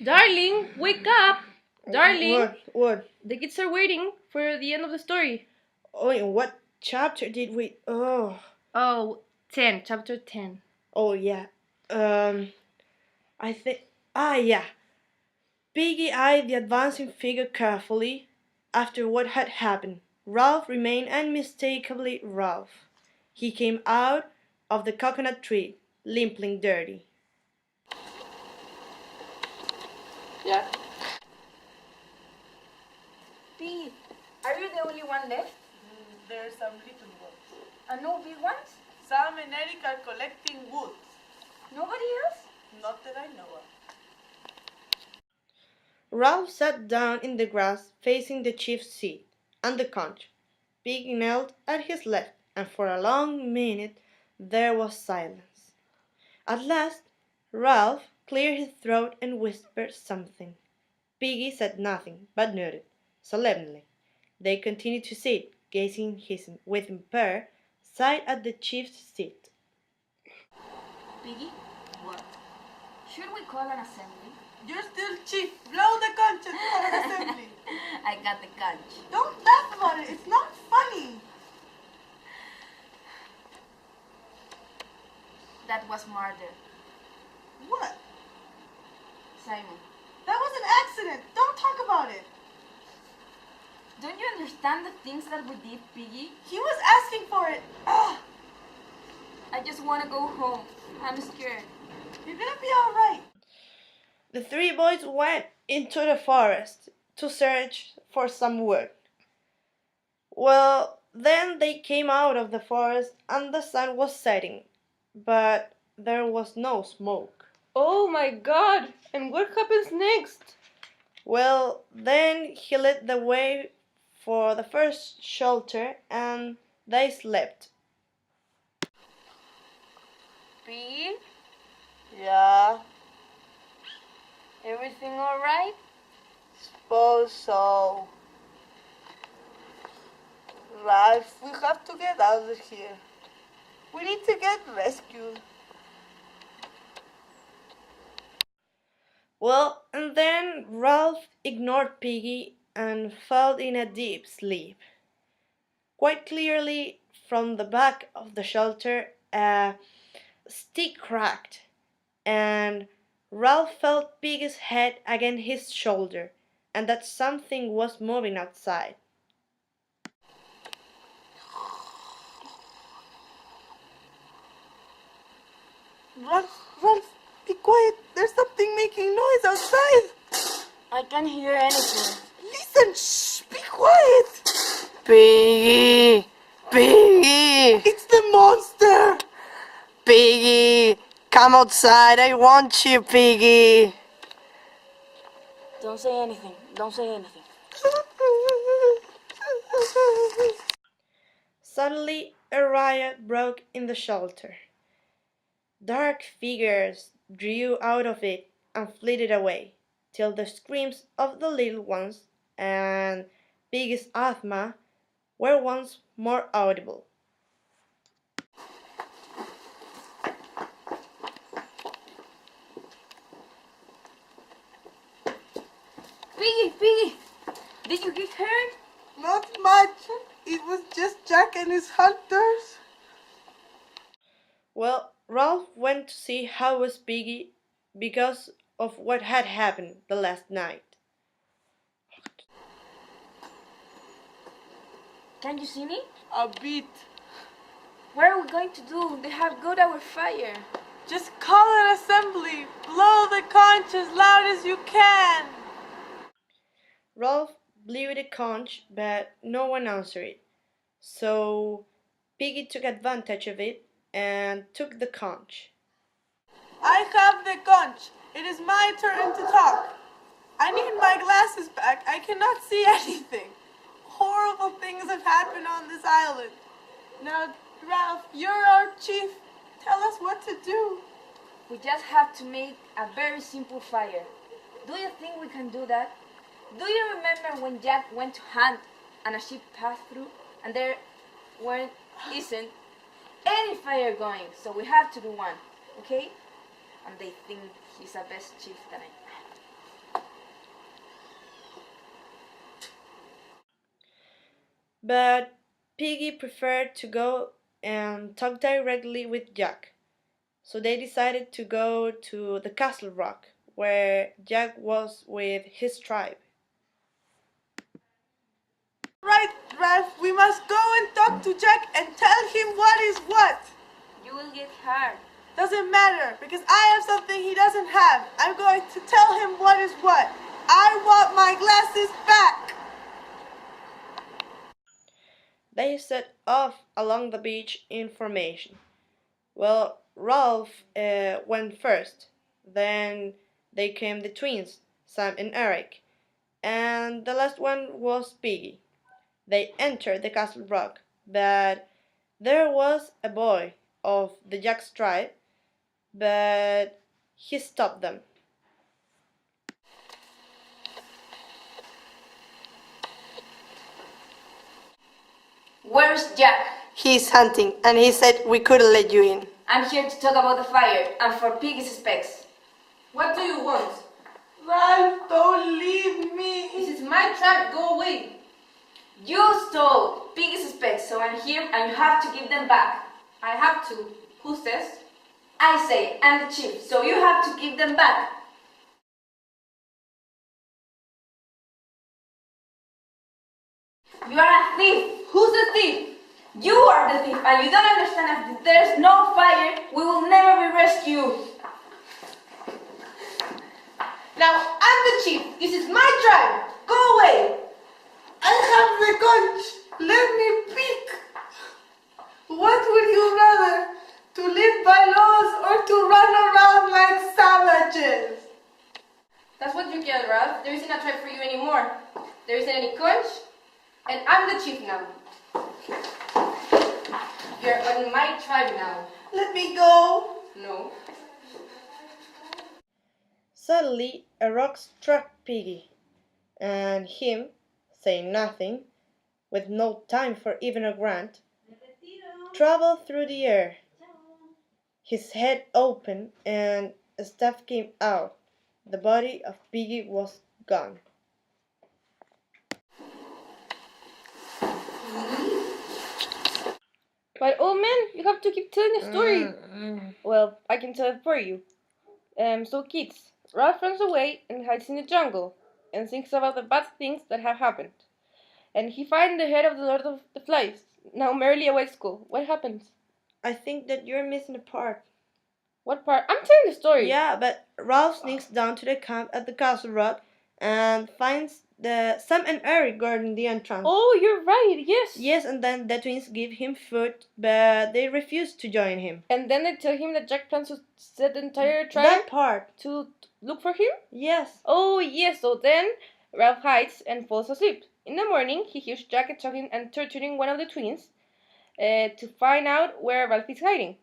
Darling, wake up! Darling, What? What? the kids are waiting for the end of the story. Oh, in what chapter did we? Oh, Oh, 10, chapter 10. oh yeah. Um, I think. Ah, yeah. Piggy eyed the advancing figure carefully. After what had happened, Ralph remained unmistakably Ralph. He came out of the coconut tree, limping dirty. Yeah. Pete, are you the only one left? There are some little ones. And no big ones? Sam and Eric are collecting wood. Nobody else? Not that I know of. Ralph sat down in the grass facing the chief's seat and the conch. Piggy knelt at his left, and for a long minute there was silence. At last Ralph cleared his throat and whispered something. Piggy said nothing, but nodded solemnly. They continued to sit, gazing with impaired sight at the chief's seat. Piggy? What? Should we call an assembly? You're still chief. Blow the conch and have an assembly. I got the conch. Don't laugh about it. It's not funny. That was murder. What? Simon, That was an accident. Don't talk about it. don't you understand the things that we did, Piggy? He was asking for it. Ugh. I just want to go home. I'm scared. You're gonna be all right. The three boys went into the forest to search for some wood. Well, then they came out of the forest and the sun was setting, but there was no smoke. Oh my god! And what happens next? Well, then he led the way for the first shelter and they slept. Piggy, Yeah, everything all right? suppose so. Ralph, we have to get out of here. We need to get rescued. Well, and then Ralph ignored Piggy and fell in a deep sleep. Quite clearly, from the back of the shelter, a stick cracked, and Ralph felt Piggy's head against his shoulder, and that something was moving outside. Ralph, be quiet. There's something making noise outside. I can't hear anything. Listen, shh, be quiet. Piggy! Piggy! It's the monster. Piggy! Come outside, I want you, Piggy! Don't say anything. Don't say anything. Suddenly, a riot broke in the shelter. Dark figures drew out of it and flitted away, till the screams of the little ones and Piggy's asthma were once more audible. Piggy, Piggy, did you get hurt? Not much. It was just Jack and his hunters. Well, Ralph went to see how was Piggy because of what had happened the last night. Can you see me? A bit. What are we going to do? They have got our fire. Just call an assembly. Blow the conch as loud as you can. Ralph blew the conch, but no one answered it. So Piggy took advantage of it and took the conch. I have the conch. It is my turn to talk. I need my glasses back. I cannot see anything. Horrible things have happened on this island. Now, Ralph, you're our chief. Tell us what to do. We just have to make a very simple fire. Do you think we can do that? Do you remember when Jack went to hunt and a ship passed through and there isn't any fire going, so we have to do one, okay? And they think he's the best chief than I am. But Piggy preferred to go and talk directly with Jack. So they decided to go to the Castle Rock, where Jack was with his tribe. Right, Ralph, we must go and talk to Jack and tell him what is what. You will get hurt. Doesn't matter, because I have something he doesn't have. I'm going to tell him what is what. I want my glasses back. They set off along the beach in formation. Well, Ralph went first. Then they came the twins, Sam and Eric, and the last one was Piggy. They entered the Castle Rock, but there was a boy of the Jack's tribe, but he stopped them. Where's Jack? He's hunting, and he said we couldn't let you in. I'm here to talk about the fire and for Piggy's specs. What do you want? Ralph, don't leave me. This is my tribe. Go away. You stole Piggy's specs, so I'm here and you have to give them back. I have to. Who says? I say, I'm the chief, so you have to give them back. You are a thief. Who's the thief? You are the thief, and you don't understand if there's no fire, we will never be rescued. Now I'm the chief. This is my tribe. Go away. I have the conch. Let me pick. What would you rather? To live by laws or to run around like savages? That's what you get, Ralph. There isn't a tribe for you anymore. There isn't any conch, and I'm the chief now. You're on my tribe now. Let me go. No. Suddenly, a rock struck Piggy, and him, saying nothing, with no time for even a grunt, traveled through the air. His head opened, and a staff came out. The body of Piggy was gone. But old man, you have to keep telling the story. Well, I can tell it for you. So kids, Ralph runs away and hides in the jungle and thinks about the bad things that have happened. And he finds the head of the Lord of the Flies, now merely a white skull. What happens? I think that you're missing a part. What part? I'm telling the story. Yeah, but Ralph sneaks down to the camp at the Castle Rock and finds the Sam and Eric guarding the entrance. Oh, you're right. Yes. Yes, and then the twins give him food, but they refuse to join him. And then they tell him that Jack plans to set the entire tribe That part. to look for him. Yes. Oh, yes. So then Ralph hides and falls asleep. In the morning, he hears Jack attacking and torturing one of the twins to find out where Ralph is hiding.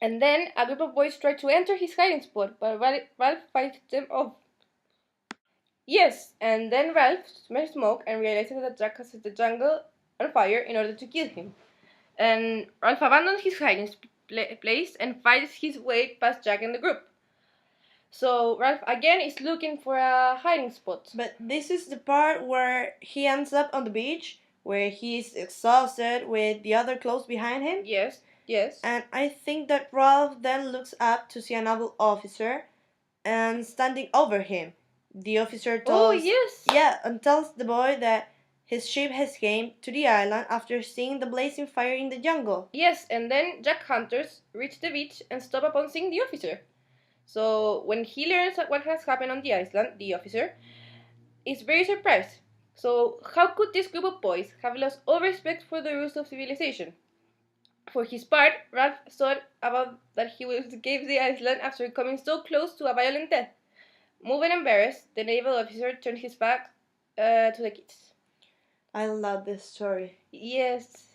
And then a group of boys try to enter his hiding spot, but Ralph fights them off. Yes, and then Ralph smells smoke and realizes that Jack has set the jungle on fire in order to kill him. And Ralph abandons his hiding place and fights his way past Jack and the group. So Ralph again is looking for a hiding spot. But this is the part where he ends up on the beach, where he's exhausted with the other clothes behind him. Yes, yes. And I think that Ralph then looks up to see a naval officer and standing over him. The officer tells and tells the boy that his ship has came to the island after seeing the blazing fire in the jungle. Yes, and then Jack hunters reach the beach and stop upon seeing the officer. So when he learns what has happened on the island, the officer is very surprised. So how could this group of boys have lost all respect for the rules of civilization? For his part, Ralph thought about that he would escape the island after coming so close to a violent death. Moving embarrassed, the naval officer turned his back to the kids. I love this story. Yes.